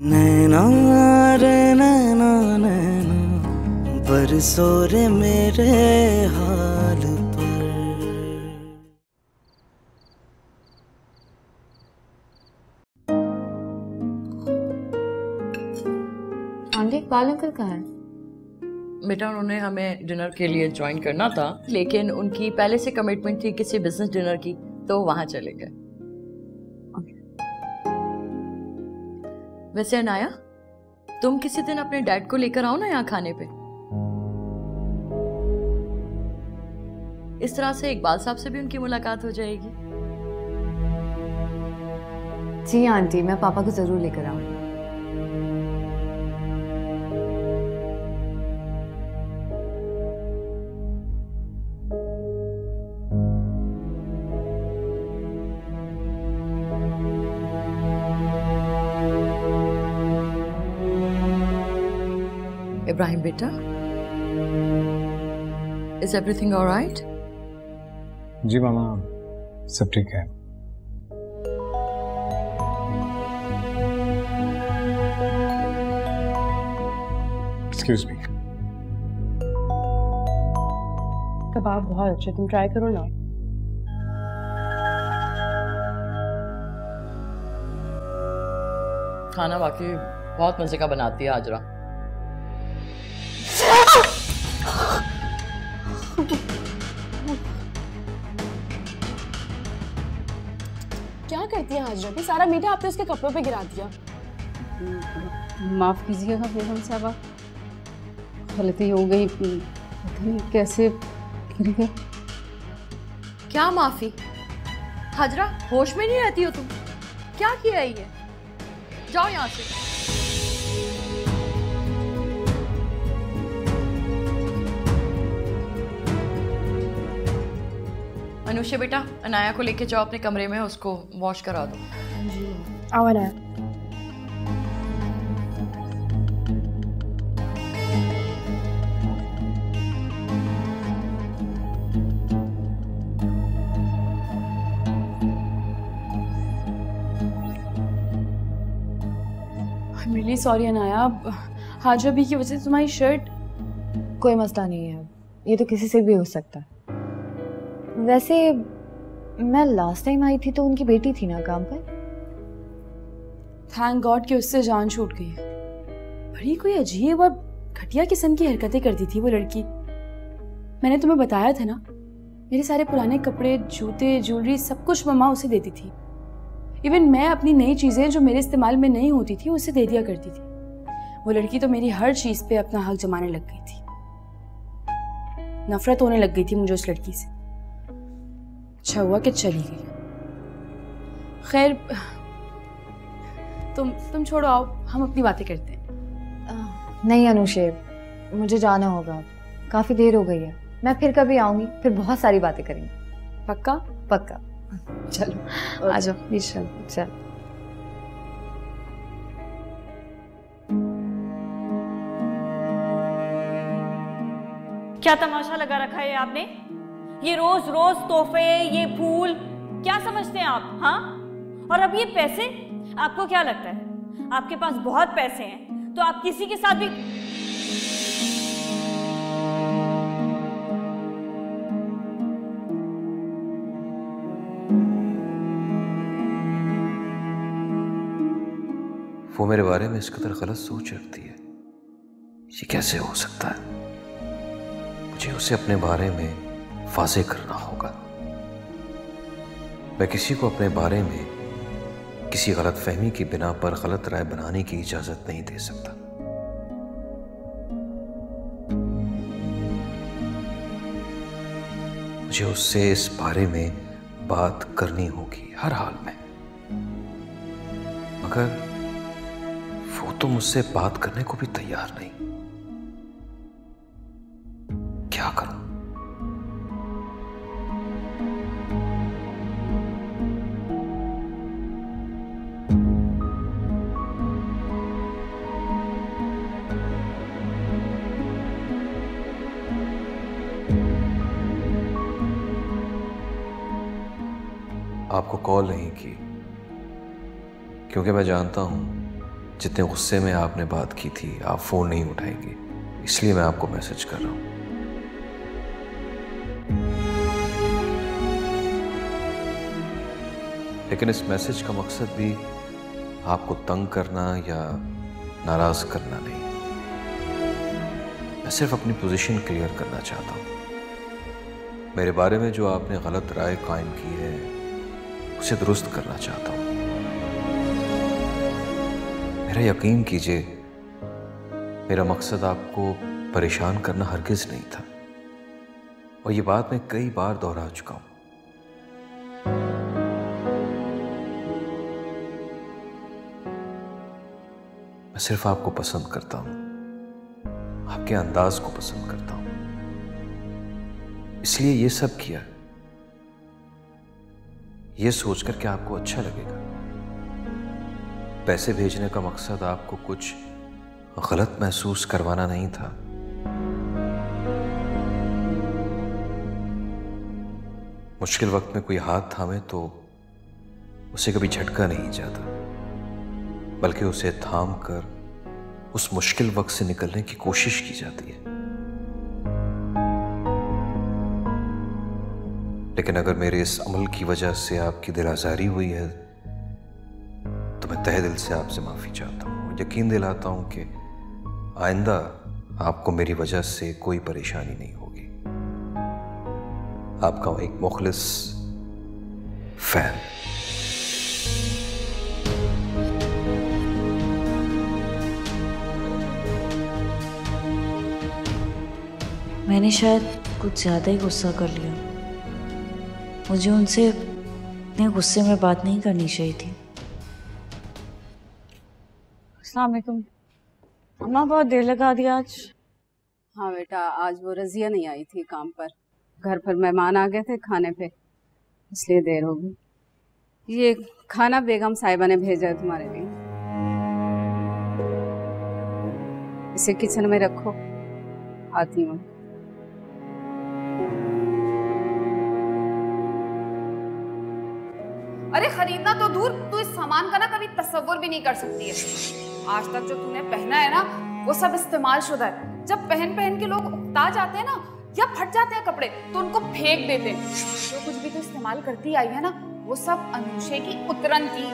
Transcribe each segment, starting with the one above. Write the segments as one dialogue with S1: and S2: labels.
S1: नैना रे नैना नैना बरसो रे मेरे हाल पर।
S2: आंटी इकबाल अंकल कहाँ है?
S3: बेटा उन्होंने हमें डिनर के लिए ज्वाइन करना था, लेकिन उनकी पहले से कमिटमेंट थी किसी बिजनेस डिनर की, तो वहां चले गए। वैसे अनाया, तुम किसी दिन अपने डैड को लेकर आओ ना यहाँ खाने पे। इस तरह से इकबाल साहब से भी उनकी मुलाकात हो जाएगी।
S2: जी आंटी, मैं पापा को जरूर लेकर आऊंगी।
S3: इब्राहिम बेटा, इज एवरीथिंग ऑलराइट?
S4: जी मामा, सब ठीक है। Excuse me.
S5: कबाब बहुत अच्छे, तुम ट्राई करो ना।
S3: खाना वाकई बहुत मजे का बनाती है हाजरा।
S5: क्या करती है हाजरा भी? सारा मीठा आपने उसके कपड़ों पे गिरा दिया।
S6: माफ़ कीजिएगा बेगम साहबा, गलती हो गई, पता नहीं कैसे गिर गया।
S3: क्या माफी? हाजरा, होश में नहीं रहती हो तुम? क्या किया ये? जाओ यहाँ से। अनुष्या बेटा, अनाया को लेके जाओ अपने कमरे में, उसको वॉश करा दो।
S5: आओ Anaya. I'm really sorry Anaya, Hazra भी की वजह से तुम्हारी शर्ट।
S2: कोई मसला नहीं है, ये तो किसी से भी हो सकता है। वैसे मैं लास्ट टाइम आई थी तो उनकी बेटी थी ना काम पर।
S5: थैंक गॉड कि उससे जान छूट गई। बड़ी कोई अजीब और घटिया किस्म की हरकतें करती थी वो लड़की। मैंने तुम्हें बताया था ना, मेरे सारे पुराने कपड़े, जूते, ज्वेलरी सब कुछ मम्मा उसे देती थी। इवन मैं अपनी नई चीजें जो मेरे इस्तेमाल में नहीं होती थी उसे दे दिया करती थी। वो लड़की तो मेरी हर चीज पे अपना हक जमाने लग गई थी। नफरत होने लग गई थी मुझे उस लड़की से। अच्छा हुआ कि चली गई। खैर, तुम छोड़ो, आओ हम अपनी बातें करते हैं।
S2: नहीं अनुषे, मुझे जाना होगा, काफी देर हो गई है। मैं फिर कभी आऊंगी, फिर बहुत सारी बातें करेंगे।
S5: पक्का?
S2: पक्का।
S5: चलो आ जाओ प्लीज।
S2: चल।
S7: क्या तमाशा लगा रखा है आपने? ये रोज रोज तोहफे, ये फूल, क्या समझते हैं आप? हाँ, और अब ये पैसे, आपको क्या लगता है आपके पास बहुत पैसे हैं तो आप किसी के साथ भी।
S8: वो मेरे बारे में इस कदर गलत सोच रखती है, ये कैसे हो सकता है? मुझे उसे अपने बारे में वाज़ेह करना होगा। मैं किसी को अपने बारे में किसी गलत फहमी की बिना पर गलत राय बनाने की इजाजत नहीं दे सकता। मुझे उससे इस बारे में बात करनी होगी हर हाल में, मगर वो तो मुझसे बात करने को भी तैयार नहीं। क्या करूं? आपको कॉल नहीं की क्योंकि मैं जानता हूं जितने गुस्से में आपने बात की थी आप फ़ोन नहीं उठाएंगे, इसलिए मैं आपको मैसेज कर रहा हूँ। लेकिन इस मैसेज का मकसद भी आपको तंग करना या नाराज करना नहीं। मैं सिर्फ अपनी पोजीशन क्लियर करना चाहता हूँ। मेरे बारे में जो आपने गलत राय कायम की है उसे दुरुस्त करना चाहता हूँ। मेरा यकीन कीजिए, मेरा मकसद आपको परेशान करना हरगिज नहीं था, और ये बात मैं कई बार दोहरा चुका हूं। मैं सिर्फ आपको पसंद करता हूं, आपके अंदाज को पसंद करता हूं, इसलिए ये सब किया, ये सोचकर कि आपको अच्छा लगेगा। पैसे भेजने का मकसद आपको कुछ गलत महसूस करवाना नहीं था। मुश्किल वक्त में कोई हाथ थामे तो उसे कभी झटका नहीं जाता, बल्कि उसे थाम कर उस मुश्किल वक्त से निकलने की कोशिश की जाती है। लेकिन अगर मेरे इस अमल की वजह से आपकी दिल आज़ारी हुई है तो मैं तहे दिल से आपसे माफ़ी चाहता हूँ और यकीन दिलाता हूँ कि आइंदा आपको मेरी वजह से कोई परेशानी नहीं होगी। आपका एक मुखलिस फैन।
S9: मैंने शायद कुछ ज़्यादा ही गुस्सा कर लिया। मुझे उनसे इतने गुस्से में बात नहीं करनी चाहिए थी।
S2: अस्सलाम वालेकुम। अम्मा बहुत देर लगा दिया आज।
S6: हाँ बेटा, आज वो रजिया नहीं आई थी काम पर, घर पर मेहमान आ गए थे खाने पे, इसलिए देर हो गई। ये खाना बेगम साहिबा ने भेजा है तुम्हारे लिए, इसे किचन में रखो, आती हूँ।
S10: अरे खरीदना तो दूर, तू इस सामान का ना कभी तसव्वुर भी नहीं कर सकती है। आज तक जो तूने पहना है ना वो सब इस्तेमाल शुदा है। जब पहन के लोग उकता जाते हैं ना या फट जाते हैं कपड़े तो उनको फेंक देते हैं। जो कुछ भी तू इस्तेमाल करती आई है ना वो सब अनुषे की उतरन की।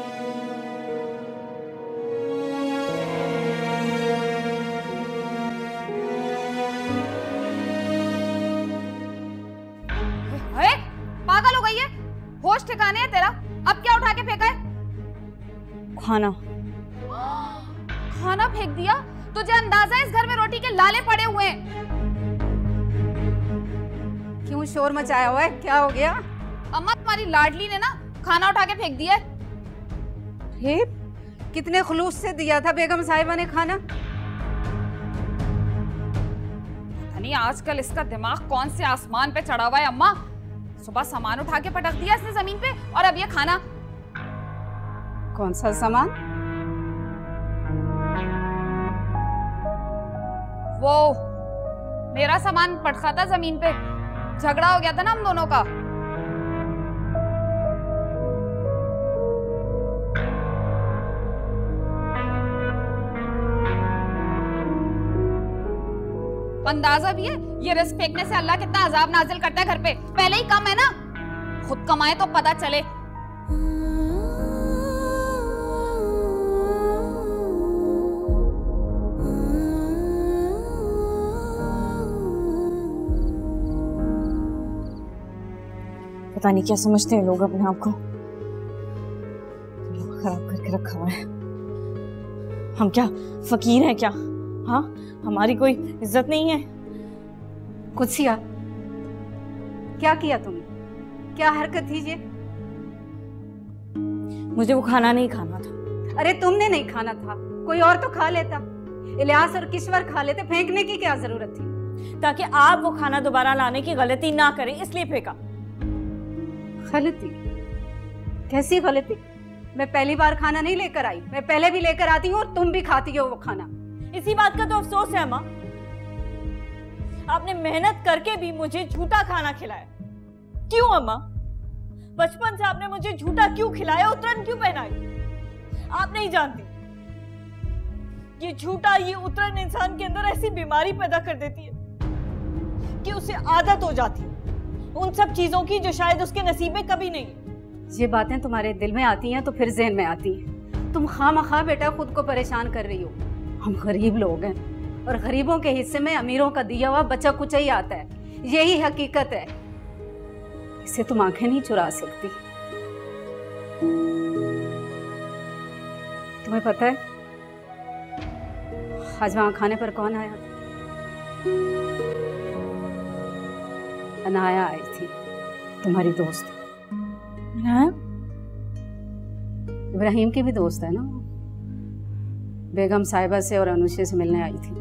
S10: अरे पागल हो गई है, होश ठिकाने है तेरा? अब क्या उठा के फेंका है? खाना फेंक दिया? तुझे अंदाजा है इस घर में रोटी के लाले पड़े हुए हैं?
S6: क्यों शोर मचाया हुआ है, क्या हो गया?
S10: अम्मा तुम्हारी लाडली ने ना खाना उठा के फेंक दिया है।
S6: कितने खुलूस से दिया था बेगम साहिबा ने खाना।
S10: नहीं आजकल इसका दिमाग कौन से आसमान पे चढ़ा हुआ है अम्मा। सुबह सामान उठा के पटक दिया इसने जमीन पे और अब ये खाना।
S6: कौन सा सामान?
S10: वो मेरा सामान पटका था जमीन पे, झगड़ा हो गया था ना हम दोनों का। अंदाजा भी है ये रिस्क फेंकने से अल्लाह कितना अजाब नाजिल करता है घर पे। पहले ही कम है ना, खुद कमाए तो पता चले।
S2: पता नहीं क्या समझते हैं लोग अपने आप को, खराब करके रखा हुआ है। हम क्या फकीर हैं क्या? हाँ, हमारी कोई इज्जत नहीं है?
S6: कुत्सिया, क्या किया तुमने? क्या हरकत थी ये?
S2: मुझे वो खाना नहीं खाना था।
S6: अरे तुमने नहीं खाना था, कोई और तो खा लेता। इलियास और किश्वर खा लेते, फेंकने की क्या जरूरत थी?
S2: ताकि आप वो खाना दोबारा लाने की गलती ना करें, इसलिए फेंका।
S6: गलती? कैसी गलती? मैं पहली बार खाना नहीं लेकर आई, मैं पहले भी लेकर आती हूँ और तुम भी खाती हो वो खाना।
S2: इसी बात का तो अफसोस है अम्मा, आपने मेहनत करके भी मुझे झूठा खाना खिलाया। क्यों अम्मा? बचपन से आपने मुझे झूठा क्यों खिलाया, उतरन क्यों पहनाई? आप नहीं जानती
S7: ये झूठा, ये उतरन इंसान के अंदर ऐसी बीमारी पैदा कर देती है कि उसे आदत हो जाती है उन सब चीजों की जो शायद उसके नसीब में कभी नहीं।
S6: ये बातें तुम्हारे दिल में आती हैं तो फिर ज़हन में आती हैं। तुम खामखा बेटा खुद को परेशान कर रही हो। हम गरीब लोग हैं और गरीबों के हिस्से में अमीरों का दिया हुआ बचा कुचा ही आता है, यही हकीकत है। इसे तुम आंखें नहीं चुरा सकती। तुम्हें पता है आज वहां खाने पर कौन आया था? अनाया आई थी, तुम्हारी दोस्त। इब्राहिम की भी दोस्त है ना, बेगम साहिबा से और अनुषे से मिलने आई थी।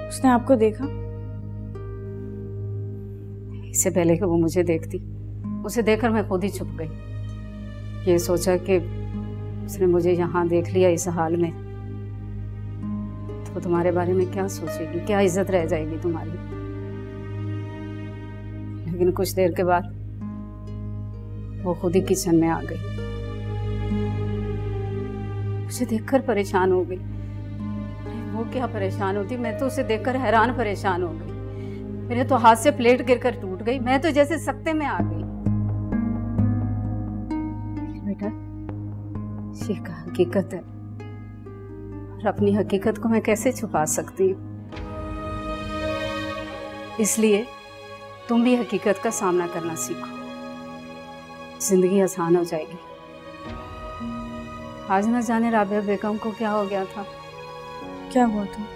S5: उसने आपको देखा?
S6: इससे पहले कि वो मुझे देखती, उसे देखकर मैं खुद ही छुप गई। ये सोचा कि उसने मुझे यहाँ देख लिया इस हाल में तो तुम्हारे बारे में क्या सोचेगी, क्या इज्जत रह जाएगी तुम्हारी। लेकिन कुछ देर के बाद वो खुद ही किचन में आ गई। मुझे देखकर परेशान हो गई। वो क्या परेशान होती, मैं तो उसे देखकर हैरान परेशान हो गई। मेरे तो हाथ से प्लेट गिरकर टूट गई, मैं तो जैसे सकते में आ गई। बेटा ये हकीकत है और अपनी हकीकत को मैं कैसे छुपा सकती हूँ। इसलिए तुम भी हकीकत का सामना करना सीखो, जिंदगी आसान हो जाएगी। आज न जाने राबिया बेगम को क्या हो गया था।
S5: क्या हुआ था?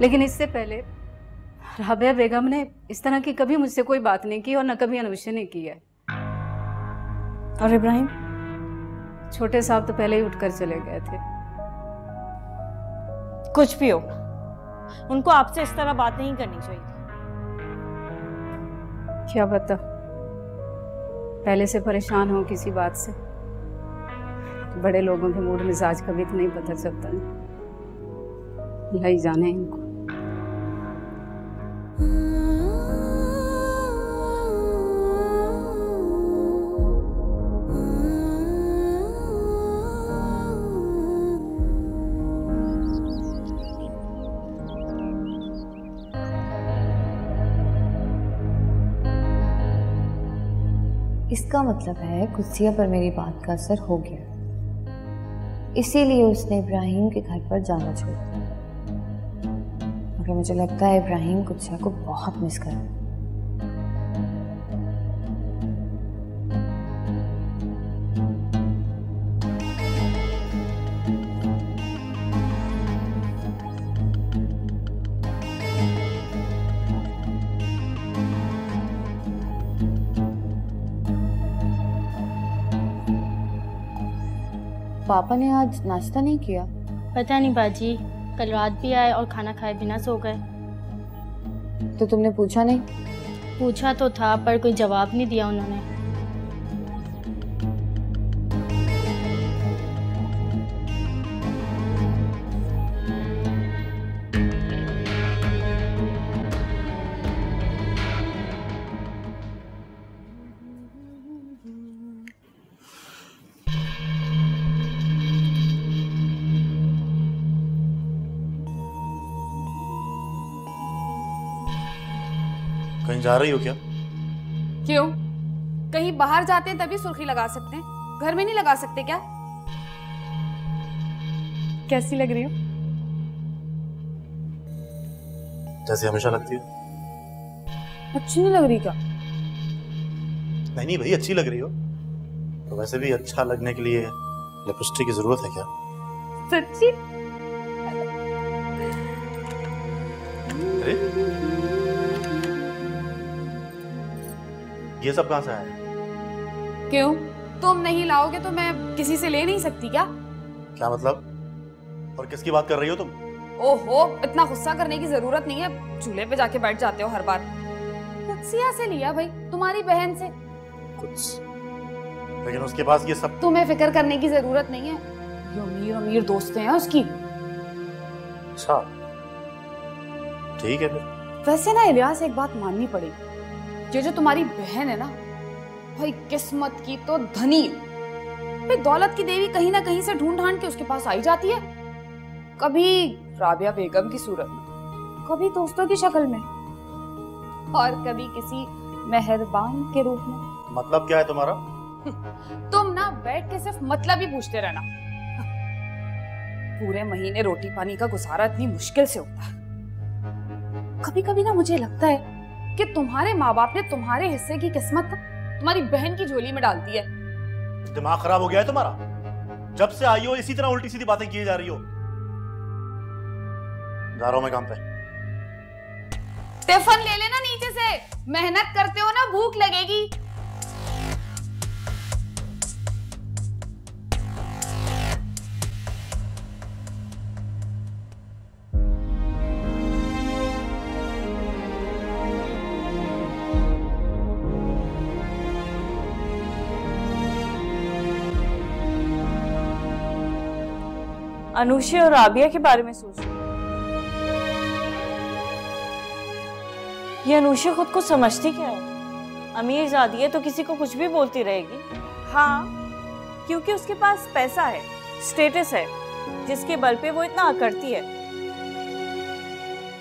S6: लेकिन इससे पहले राबिया बेगम ने इस तरह की कभी मुझसे कोई बात नहीं की और न कभी अनुषे ने की है।
S5: और इब्राहिम?
S6: छोटे साहब तो पहले ही उठकर चले गए थे।
S7: कुछ भी हो, उनको आपसे इस तरह बात नहीं करनी चाहिए।
S6: क्या बता, पहले से परेशान हो किसी बात से? बड़े लोगों के मूड मिजाज कभी तो नहीं पता चलता ना, लाई जाने इनको।
S2: इसका मतलब है कुत्सिया पर मेरी बात का असर हो गया, इसीलिए उसने इब्राहिम के घर पर जाना छोड़ दिया। मगर मुझे लगता है इब्राहिम कुत्सिया को बहुत मिस कर रहा है। पापा ने आज नाश्ता नहीं किया?
S11: पता नहीं बाजी, कल रात भी आए और खाना खाए बिना सो गए।
S2: तो तुमने पूछा नहीं?
S11: पूछा तो था पर कोई जवाब नहीं दिया उन्होंने।
S12: कहीं जा रही हो क्या?
S10: क्यों? कहीं बाहर जाते हैं तभी सुर्खी लगा सकते हैं, घर में नहीं लगा सकते क्या?
S5: कैसी लग रही हो?
S12: जैसे हमेशा लगती है।
S5: अच्छी नहीं लग रही क्या?
S12: नहीं भाई, अच्छी लग रही हो। तो वैसे भी अच्छा लगने के लिए लिपस्टिक की जरूरत है क्या?
S5: सच्ची?
S12: अरे ये सब कहां से आया?
S10: क्यों? तुम नहीं लाओगे तो मैं किसी से ले नहीं सकती क्या?
S12: क्या मतलब? और किसकी बात कर रही हो तुम?
S10: ओहो, इतना गुस्सा करने की जरूरत नहीं है, चूल्हे पे जाके बैठ जाते हो हर बार। कुत्सिया से लिया भाई, तुम्हारी बहन से।
S12: लेकिन उसके पास ये सब।
S10: तुम्हें फिक्र करने की जरूरत नहीं है, ये अमीर अमीर दोस्त हैं उसकी।
S12: अच्छा ठीक है फिर।
S10: वैसे ना इलियास, एक बात माननी पड़ेगी, ये जो तुम्हारी बहन है ना भाई, किस्मत की तो धनी है भाई। दौलत की देवी कहीं ना कहीं से ढूंढ ढांड के उसके पास आई जाती है, कभी राबिया बेगम की सूरत में, कभी दोस्तों की शक्ल में, और कभी किसी मेहरबान के रूप में।
S12: मतलब क्या है तुम्हारा?
S10: तुम ना बैठ के सिर्फ मतलब ही पूछते रहना। पूरे महीने रोटी पानी का गुजारा इतनी मुश्किल से होता है। कभी कभी ना मुझे लगता है कि तुम्हारे माँ बाप ने तुम्हारे हिस्से की किस्मत तुम्हारी बहन की झोली में डाल दी है।
S12: दिमाग खराब हो गया है तुम्हारा? जब से आई हो इसी तरह उल्टी सीधी बातें किए जा रही हो। जा रहा हूं मैं काम पे।
S10: टिफिन ले लेना नीचे से, मेहनत करते हो ना, भूख लगेगी।
S7: अनुषी और राबिया के बारे में सोच रही हूँ। ये अनुषी खुद को समझती क्या है? अमीर जादी है तो किसी को कुछ भी बोलती रहेगी। हाँ, क्योंकि उसके पास पैसा है, स्टेटस है, जिसके बल पे वो इतना करती है।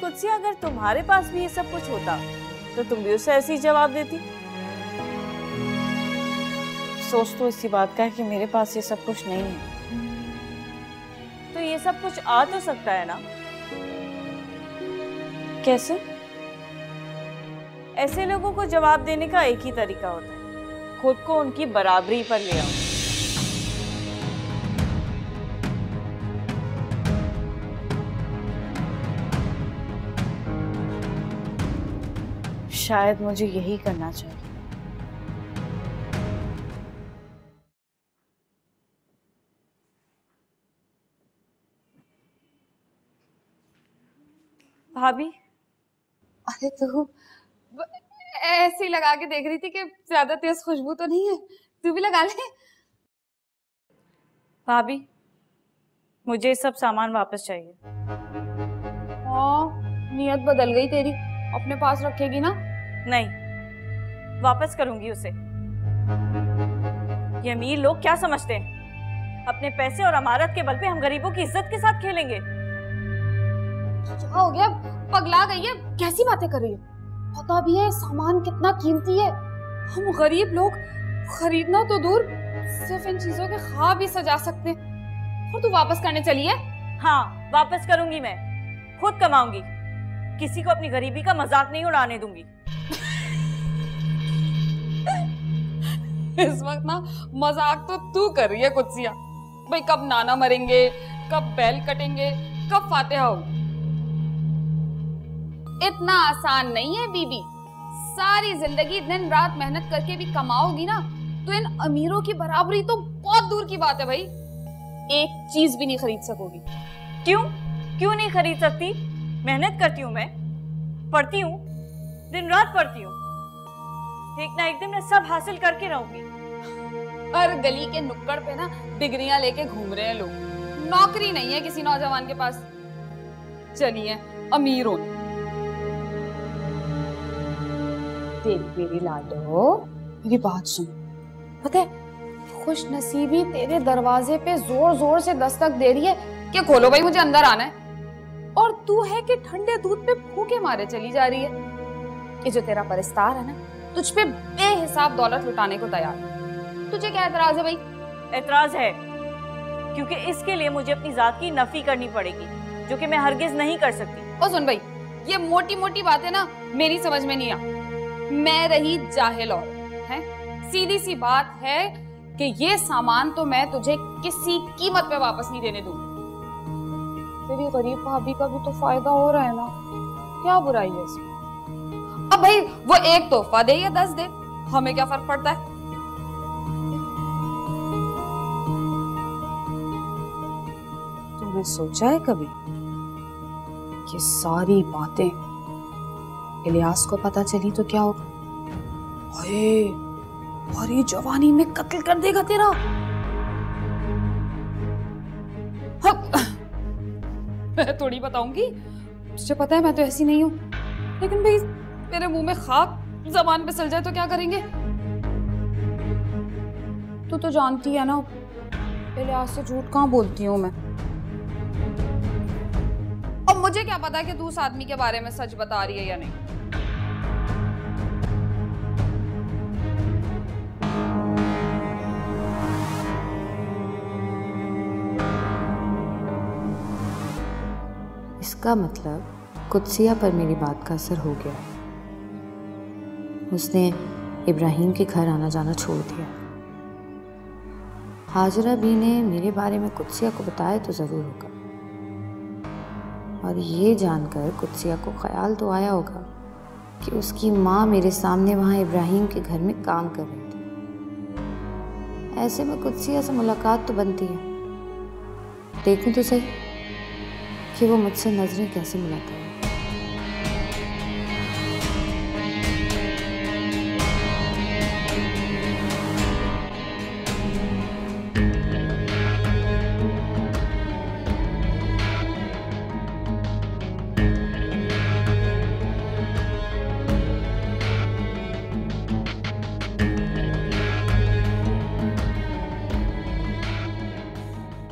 S7: कुछ अगर तुम्हारे पास भी ये सब कुछ होता तो तुम भी उसे ऐसे ही जवाब देती। सोच तो इसी बात का है कि मेरे पास ये सब कुछ नहीं है, तो ये सब कुछ आ तो सकता है ना। कैसे? ऐसे लोगों को जवाब देने का एक ही तरीका होता है, खुद को उनकी बराबरी पर ले आओ। शायद मुझे यही करना चाहिए। भाभी,
S10: अरे तू ऐसे ही लगा के देख रही थी कि ज्यादा तेज खुशबू तो नहीं है, तू भी लगा ले।
S7: भाभी, मुझे सब सामान वापस चाहिए।
S10: हाँ, नियत बदल गई तेरी, अपने पास रखेगी ना?
S7: नहीं, वापस करूंगी उसे। ये अमीर लोग क्या समझते हैं? अपने पैसे और अमारत के बल पे हम गरीबों की इज्जत के साथ खेलेंगे।
S10: क्या हो गया? पगला गई है? कैसी बातें कर रही है? पता भी है सामान कितना कीमती है। हम गरीब लोग खरीदना तो दूर, सिर्फ इन चीजों के ख्वाब भी सजा सकते हैं, और तू वापस करने चली है?
S7: हाँ, वापस करूंगी मैं, खुद कमाऊंगी, किसी को अपनी गरीबी का मजाक नहीं उड़ाने दूंगी।
S10: इस वक्त ना मजाक तो तू कर रही है कुत्सिया। भाई कब नाना मरेंगे, कब बैल कटेंगे, कब फातिहा होगी। इतना आसान नहीं है बीबी। सारी जिंदगी दिन रात मेहनत करके भी कमाओगी ना तो इन अमीरों की बराबरी तो बहुत दूर की बात है भाई। एक चीज भी नहीं खरीद सकोगी।
S7: क्यों? क्यों नहीं खरीद सकती? मेहनत करती हूँ मैं, पढ़ती हूँ, दिन रात पढ़ती हूँ, एक ना एक दिन मैं सब हासिल करके रहूंगी।
S10: हर गली के नुक्कड़ पे ना डिग्रियां लेके घूम रहे हैं लोग, नौकरी नहीं है किसी नौजवान के पास। चलिए अमीरों तेरी लाडो, मेरी बात सुन। पता है खुश नसीबी तेरे दरवाजे पे जोर जोर से दस्तक दे रही है कि खोलो भाई मुझे अंदर आना है, और तू है कि ठंडे दूध पे भूखे मारे चली जा रही है। ये जो तेरा परिस्तार है ना, तुझ पे बेहिसाब दौलत लुटाने को तैयार है। तुझे क्या एतराज है भाई?
S7: एतराज है क्योंकि इसके लिए मुझे अपनी जात की नफी करनी पड़ेगी, जो कि मैं हरगिज नहीं कर सकती।
S10: ओ सुन भाई, ये मोटी मोटी बातें ना मेरी समझ में नहीं आ। मैं रही जाहिल और है, सीधी सी बात है कि ये सामान तो मैं तुझे किसी कीमत पे वापस नहीं देने दूंगी। तेरी गरीब भाभी का भी तो फायदा हो रहा है ना, क्या बुराई है इसमें? अब भाई वो एक तोहफा दे या 10 दे, हमें क्या फर्क पड़ता है? तूने सोचा है कभी ये सारी बातें इलियास को पता चली तो क्या होगा? अरे और जवानी में कत्ल कर देगा तेरा। मैं थोड़ी बताऊंगी, तुझे पता है मैं तो ऐसी नहीं हूँ, लेकिन भाई मेरे मुंह में खाक जबान पे चल जाए तो क्या करेंगे? तू तो जानती है ना, पहले आज से झूठ कहाँ बोलती हूँ मैं। अब मुझे क्या पता कि तू उस आदमी के बारे में सच बता रही है या नहीं।
S2: इसका मतलब कुदसिया पर मेरी बात का असर हो गया। उसने इब्राहिम के घर आना जाना छोड़ दिया। हाजरा भी ने मेरे बारे में कुदसिया को बताया तो ज़रूर होगा, और ये जानकर कुदसिया को ख्याल तो आया होगा कि उसकी माँ मेरे सामने वहाँ इब्राहिम के घर में काम कर रही थी। ऐसे में कुदसिया से मुलाकात तो बनती है। देखूं तो सही कि वो मुझसे नजरें कैसे मिलाता है।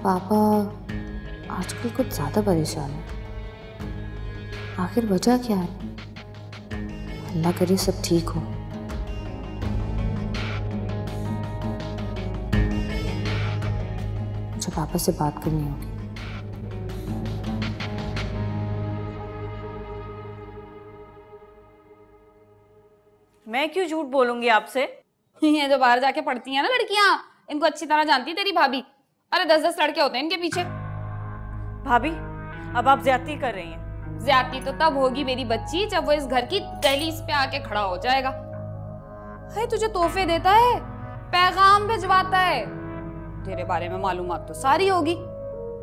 S2: पापा आजकल कुछ ज़्यादा परेशान है। आखिर वजह क्या है? अल्लाह करे सब ठीक हो। मुझे पापा से बात करनी होगी।
S7: मैं क्यों झूठ बोलूंगी आपसे?
S10: ये जो बाहर जाके पढ़ती हैं ना लड़कियां, इनको अच्छी तरह जानती तेरी भाभी। अरे 10-10 लड़के होते हैं इनके पीछे।
S7: भाभी अब आप ज्यादती कर रही हैं।
S10: ज्यादती तो तब होगी मेरी बच्ची जब वो इस घर की दहलीज पे आके खड़ा हो जाएगा। है तुझे तोहफे देता है, पैगाम भिजवाता है, तेरे बारे में मालूमात तो सारी होगी।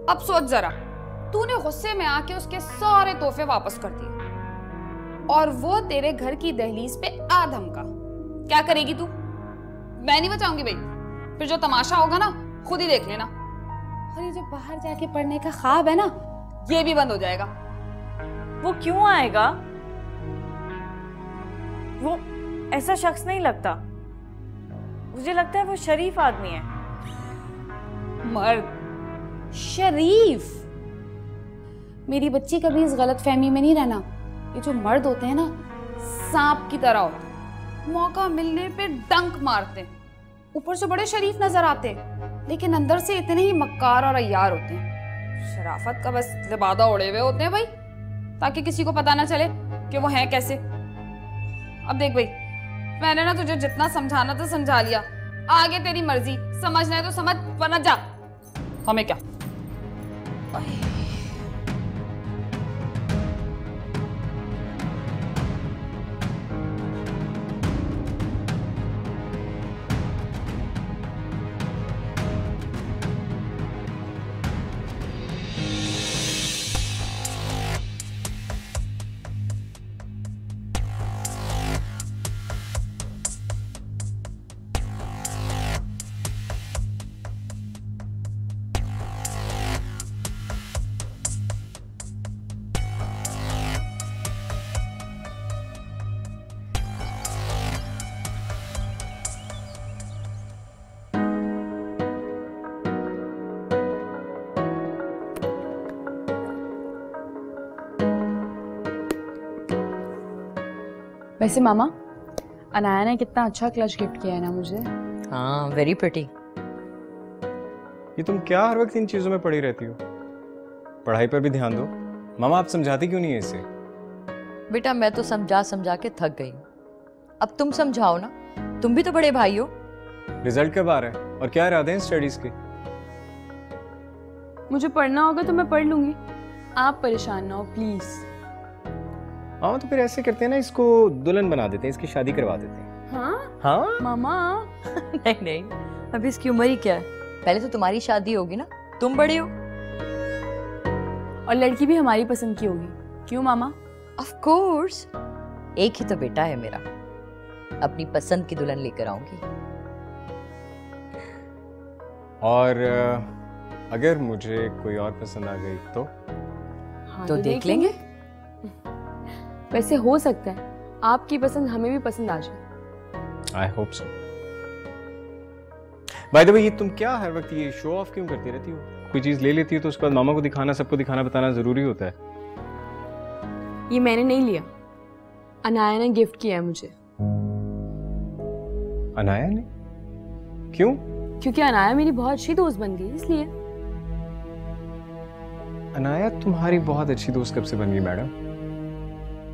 S10: अब सोच जरा, तूने गुस्से में आके उसके सारे तोहफे वापस कर दिए और वो तेरे घर की दहलीज पे आ धमका। क्या करेगी तू? मैं नहीं बचाऊंगी भाई। फिर जो तमाशा होगा ना खुद ही देख लेना। और ये जो बाहर जाके पढ़ने का ख्वाब है ना, ये भी बंद हो जाएगा।
S7: वो क्यों आएगा? वो ऐसा शख्स नहीं लगता। मुझे लगता है वो शरीफ आदमी है।
S10: मर्द शरीफ? मेरी बच्ची कभी इस गलतफहमी में नहीं रहना। ये जो मर्द होते हैं ना, सांप की तरह होते हैं, मौका मिलने पे डंक मारते हैं। ऊपर से बड़े शरीफ नजर आते हैं, लेकिन अंदर से इतने ही मक्कार और अय्यार होते हैं। शराफत का बस लिबादा उड़े हुए होते हैं भाई, ताकि किसी को पता ना चले कि वो हैं कैसे। अब देख भाई, मैंने ना तुझे जितना समझाना था समझा लिया। आगे तेरी मर्जी, समझना है तो समझ, वरना जा। हमें क्या?
S5: वैसे मामा, अनाया ने कितना अच्छा क्लच गिफ्ट किया है ना मुझे।
S3: हाँ, वेरी प्रिटी।
S4: ये तुम क्या हर वक्त इन चीजों में पड़ी रहती हो? पढ़ाई पर भी ध्यान दो। मामा आप समझाती क्यों नहीं है इसे?
S3: बेटा मैं तो समझा समझा के थक गई। अब तुम समझाओ ना, तुम भी तो बड़े भाई हो।
S4: रिजल्ट कब आ रहा है और क्या इरादे हैं स्टडीज के?
S5: मुझे पढ़ना होगा तो मैं पढ़ लूंगी, आप परेशान ना हो प्लीज।
S4: हाँ तो फिर ऐसे करते हैं ना, इसको दुल्हन बना देते हैं, इसकी शादी करवा देते हैं।
S5: हाँ
S4: हाँ
S5: मामा।
S3: नहीं नहीं, अभी इसकी उम्र ही क्या है? पहले तो तुम्हारी शादी होगी ना, तुम बड़े हो।
S5: और लड़की भी हमारी पसंद की होगी, क्यों मामा?
S3: ऑफ कोर्स, एक ही तो बेटा है मेरा। अपनी पसंद की दुल्हन लेकर आऊंगी।
S4: और अगर मुझे कोई और पसंद आ गई तो
S5: हाँ,
S3: तो देख लेंगे।
S5: वैसे हो सकता है आपकी पसंद हमें भी पसंद आ जाए।
S4: I hope so. By the way, ये तुम क्या हर वक्त ये शो ऑफ क्यों करती रहती हो? कोई चीज ले लेती हो तो उसके बाद मामा को दिखाना, सबको दिखाना बताना जरूरी होता है।
S5: ये मैंने नहीं लिया, अनाया ने गिफ्ट किया है मुझे।
S4: अनाया ने? क्यों?
S5: क्योंकि अनाया मेरी बहुत अच्छी दोस्त बन गई इसलिए।
S4: अनाया तुम्हारी बहुत अच्छी दोस्त कब से बन गई मैडम?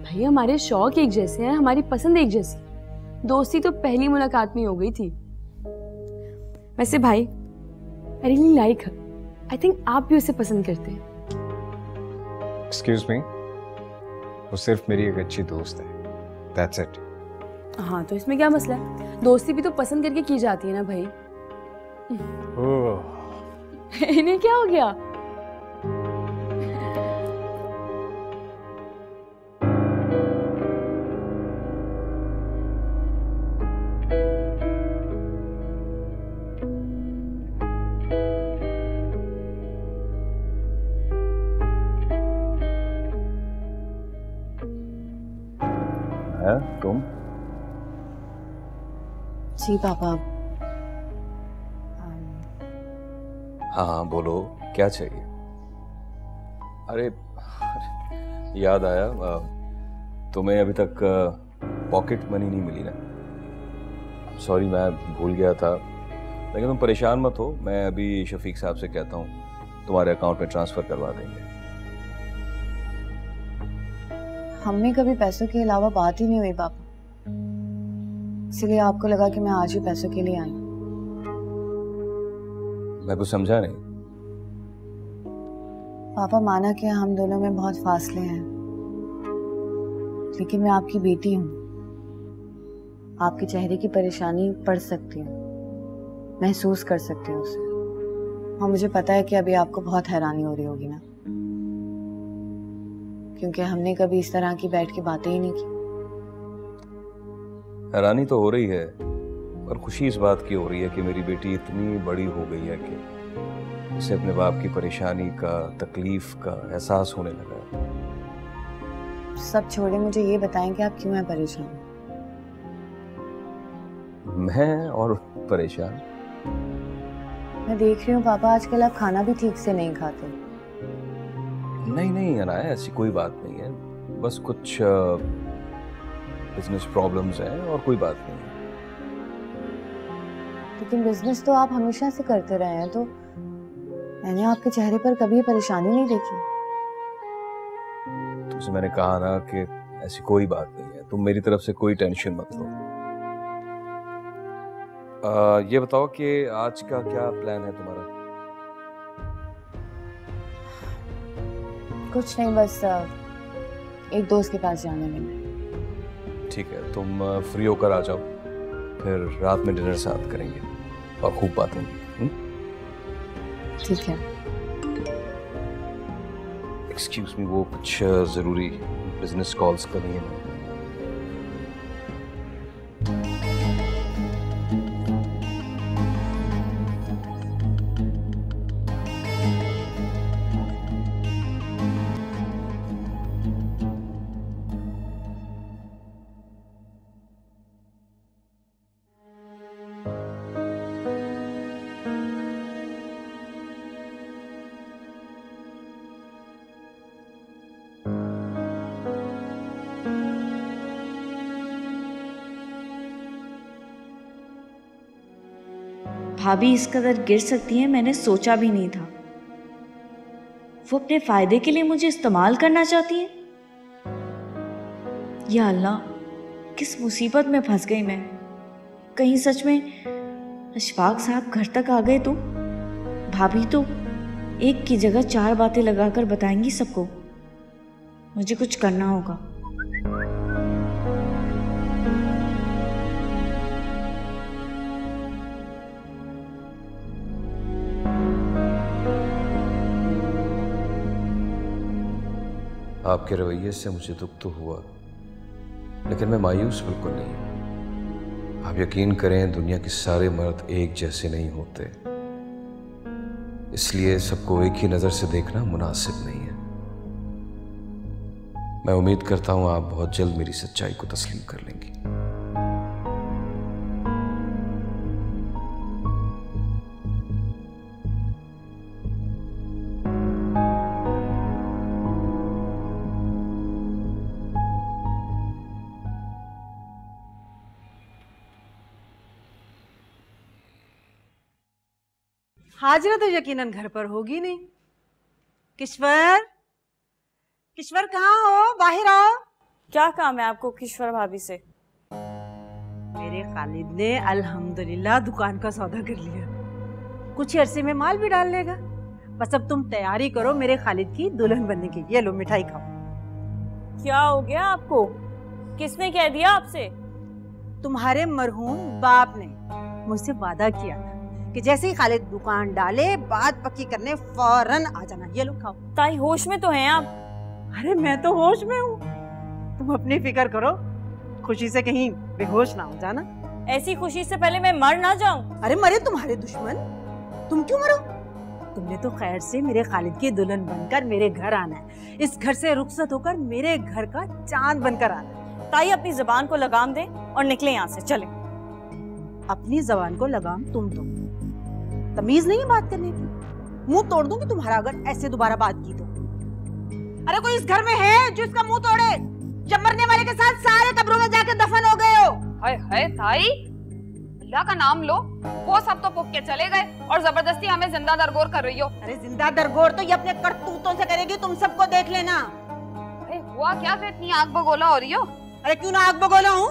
S5: भाई हमारे शौक एक जैसे हैं, हमारी पसंद एक जैसी। दोस्ती तो पहली मुलाकात में हो गई थी। वैसे भाई, I really like her. I think आप भी उसे पसंद करते हैं।
S4: एक्सक्यूज मी, वो सिर्फ मेरी एक अच्छी दोस्त है, दैट्स इट।
S5: हाँ तो इसमें क्या मसला है? दोस्ती भी तो पसंद करके की जाती है ना भाई।
S4: ओह,
S5: इन्हें क्या हो गया?
S8: तुम?
S2: जी पापा।
S8: हाँ हाँ बोलो, क्या चाहिए? अरे याद आया, तुम्हें अभी तक पॉकेट मनी नहीं मिली ना? सॉरी, मैं भूल गया था, लेकिन तुम परेशान मत हो, मैं अभी शफीक साहब से कहता हूँ तुम्हारे अकाउंट में ट्रांसफ़र करवा देंगे।
S2: हमने कभी पैसों के अलावा बात ही नहीं हुई पापा, इसलिए आपको लगा कि मैं आज ही पैसों के लिए आई।
S8: मैं कुछ समझा नहीं।
S2: पापा माना कि हम दोनों में बहुत फासले हैं, लेकिन मैं आपकी बेटी हूँ। आपके चेहरे की परेशानी पढ़ सकती हूँ, महसूस कर सकती हूँ उसे। और मुझे पता है कि अभी आपको बहुत हैरानी हो रही होगी ना, क्योंकि हमने कभी इस तरह की बैठ के बातें ही नहीं की।
S8: हैरानी तो हो रही है, पर खुशी इस बात की हो रही है कि मेरी बेटी इतनी बड़ी हो गई है कि उसे अपने बाप की परेशानी का, तकलीफ का एहसास होने लगा है।
S2: सब छोड़े, मुझे ये बताएं कि आप क्यों हैं परेशान?
S8: मैं और परेशान?
S2: मैं देख रही हूँ पापा, आजकल आप खाना भी ठीक से नहीं खाते।
S8: नहीं नहीं अनाया, ऐसी कोई बात नहीं है, बस कुछ बिजनेस प्रॉब्लम्स हैं और कोई बात नहीं है।
S2: लेकिन बिजनेस तो आप हमेशा से करते रहे हैं, तो मैंने आपके चेहरे पर कभी परेशानी नहीं देखी।
S8: तुमसे मैंने कहा ना कि ऐसी कोई बात नहीं है, तुम मेरी तरफ से कोई टेंशन मत लो। ये बताओ कि आज का क्या प्लान है तुम्हारा?
S2: कुछ नहीं, बस एक दोस्त के पास जाने में।
S8: ठीक है, तुम फ्री होकर आ जाओ, फिर रात में डिनर साथ करेंगे और खूब बातें होंगी।
S2: ठीक है।
S8: एक्सक्यूज मी, वो कुछ ज़रूरी बिजनेस कॉल्स करनी है।
S9: भाभी इस कदर गिर सकती हैं, मैंने सोचा भी नहीं था। वो अपने फायदे के लिए मुझे इस्तेमाल करना चाहती हैं। या अल्लाह, किस मुसीबत में फंस गई मैं। कहीं सच में अशफाक साहब घर तक आ गए तो भाभी तो एक की जगह 4 बातें लगाकर बताएंगी सबको। मुझे कुछ करना होगा।
S8: आपके रवैये से मुझे दुख तो हुआ, लेकिन मैं मायूस बिल्कुल नहीं हूं। आप यकीन करें, दुनिया के सारे मर्द एक जैसे नहीं होते। इसलिए सबको एक ही नज़र से देखना मुनासिब नहीं है। मैं उम्मीद करता हूं आप बहुत जल्द मेरी सच्चाई को तस्लीम कर लेंगी।
S13: हाजिरा तो यकीनन घर पर होगी नहीं। किश्वर, किश्वर कहाँ हो? बाहर आओ।
S7: क्या काम है आपको किश्वर भाभी से?
S13: मेरे खालिद ने अल्हम्दुलिल्लाह दुकान का सौदा कर लिया, कुछ अरसे में माल भी डाल लेगा। बस अब तुम तैयारी करो मेरे खालिद की दुल्हन बनने की। ये लो मिठाई खाओ।
S7: क्या हो गया आपको? किसने कह दिया आपसे?
S13: तुम्हारे मरहूम बाप ने मुझसे वादा किया था कि जैसे ही खालिद दुकान डाले बात पक्की करने फौरन आ जाना। ये लो खाओ।
S7: ताई होश में तो हैं आप?
S13: अरे मैं तो होश में हूँ, तुम अपनी फिक्र करो, खुशी से कहीं बेहोश ना हो जाना।
S7: ऐसी खुशी से पहले मैं मर ना जाऊं।
S13: अरे मरे तुम्हारे दुश्मन, तुम क्यों मरो? तुमने तो खैर से मेरे खालिद की दुल्हन बनकर मेरे घर आना है, इस घर से रुखसत होकर मेरे घर का चांद बनकर आना है।
S7: ताई अपनी जबान को लगाम दे और निकले यहाँ से, चले।
S13: अपनी जबान को लगाम तुम दो, तमीज नहीं है बात करने की। मुंह तोड़ दूंगी तुम्हारा अगर ऐसे दोबारा बात की तो। अरे कोई इस घर में है जो इसका मुंह तोड़े? जब मरने वाले के साथ सारे कब्रों में जाके दफन हो गए हो।
S10: हाय हाय ताई, अल्लाह का नाम लो। वो सब तो पुक के चले गए और जबरदस्ती हमें जिंदा दरगोर कर रही हो।
S13: अरे जिंदा दरगोर तो ये अपने करतूतों से करेगी, तुम सबको देख लेना।
S10: अरे हुआ क्या जो इतनी आग बगोला हो रही हो?
S13: अरे क्यों ना आग बगोला हूँ,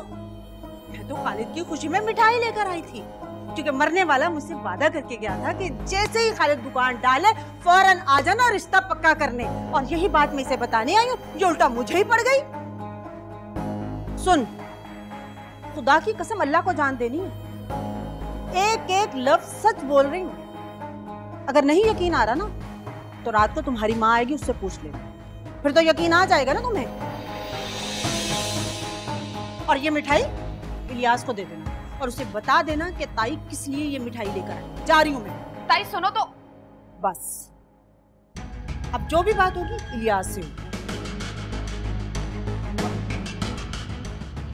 S13: मैं तो खालिद की खुशी में मिठाई लेकर आई थी, क्योंकि मरने वाला मुझसे वादा करके गया था कि जैसे ही खालिद दुकान डाले फौरन आ जाना रिश्ता पक्का करने। और यही बात मैं इसे बताने आई हूँ, ये उल्टा मुझे ही पड़ गई। सुन, खुदा की कसम अल्लाह को जान देनी है, एक एक लफ्ज सच बोल रही हूँ। अगर नहीं यकीन आ रहा ना तो रात को तुम्हारी माँ आएगी, उससे पूछ लेना, फिर तो यकीन आ जाएगा ना तुम्हें। और ये मिठाई इलियास को दे देना और उसे बता देना कि ताई किस लिए ये मिठाई लेकर आई। जा रही हूँ मैं।
S10: ताई सुनो तो।
S13: बस अब जो भी बात होगी इलियास से होगी।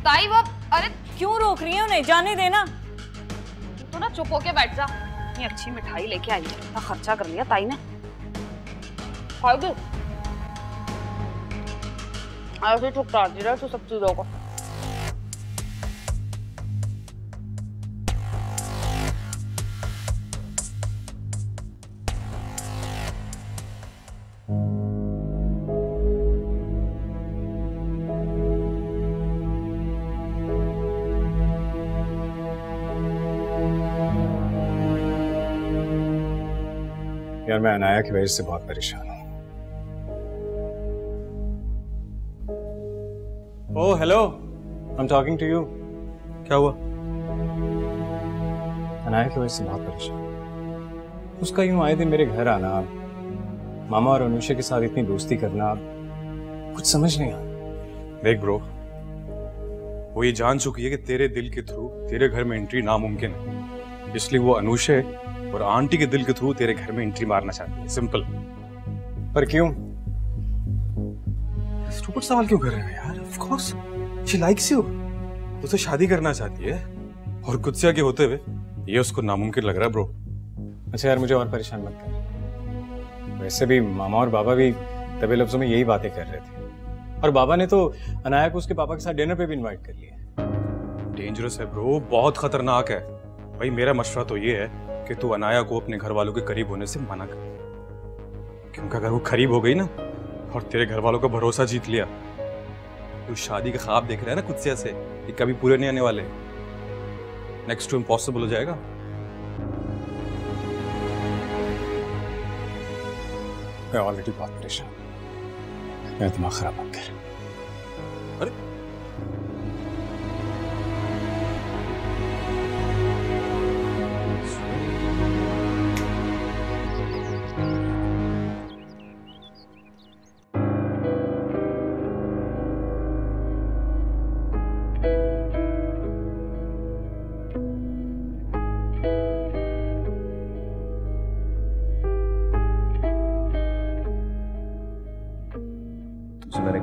S10: ताई वो, अरे
S7: क्यों रोक रही है उन्हें? जाने देना।
S10: तो ना चुप होके बैठ जा। इतनी अच्छी मिठाई लेके आई है, इतना खर्चा कर लिया ताई ने। खाओगे? ऐसे ठुकरा दे रहा है तो सब चीजों को।
S4: यार मैं अनाया की वजह से बहुत परेशान हूँ। Oh hello, I am talking to you. क्या हुआ? अनाया की वजह से बहुत परेशान हूँ। उसका यूं आए दिन मेरे घर आना, मामा और अनुषा के साथ इतनी दोस्ती करना, कुछ समझ नहीं आ रहा।
S14: देख ब्रो, वो ये जान चुकी है कि तेरे दिल के थ्रू तेरे घर में एंट्री नामुमकिन है, इसलिए वो अनुषा और आंटी के दिल के थ्रू तेरे घर में एंट्री मारना चाहती है। सिंपल।
S4: पर क्यों?
S14: स्टूपिड सवाल क्यों कर रहे हो यार? Of course she likes you, उससे शादी करना चाहती है और गुस्सा के होते हुए ये उसको नामुमकिन लग रहा है ब्रो।
S4: अच्छा यार मुझे और परेशान मत कर। वैसे भी मामा और बाबा भी दबे लफ्जों में यही बातें कर रहे थे, और बाबा ने तो अनाया को उसके पापा के साथ डिनर पे भी इनवाइट कर लिया।
S14: डेंजरस है ब्रो, बहुत खतरनाक है भाई। मेरा मशवरा तो ये है कि तू अनाया को अपने घर वालों के करीब होने से मना कर, क्योंकि अगर वो करीब हो गई ना और तेरे घर वालों का भरोसा जीत लिया, तो शादी का ख्वाब देख रहा है ना कुछ से, ये कभी पूरे नहीं आने वाले, नेक्स्ट टू इम्पॉसिबल हो जाएगा।
S4: मैं ऑलरेडी बहुत परेशान, मेरा दिमाग खराब हो गया।
S14: अरे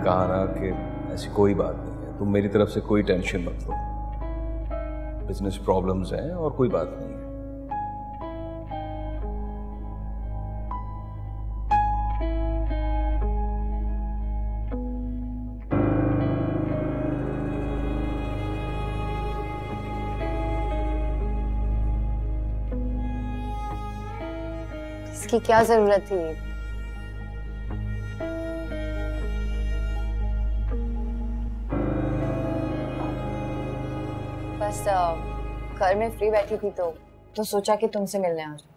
S8: कहा ना कि ऐसी कोई बात नहीं है, तुम मेरी तरफ से कोई टेंशन मत लो। बिजनेस प्रॉब्लम्स हैं और कोई बात नहीं है।
S2: इसकी क्या जरूरत थी? बस घर में फ्री बैठी थी तो सोचा कि तुमसे मिलने आ जाऊं।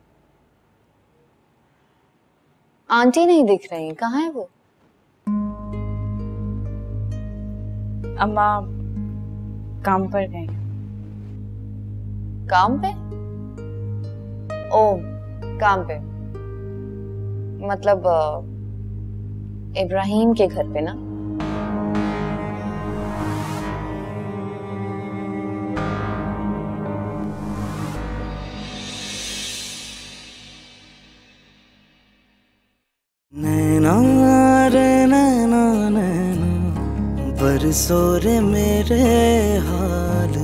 S2: आंटी नहीं दिख रही, कहाँ है वो?
S7: अम्मा काम पर गई।
S2: काम पे? ओ, काम पे मतलब इब्राहिम के घर पे ना?
S1: नैना रे नैना नैना बरसो रे मेरे हाल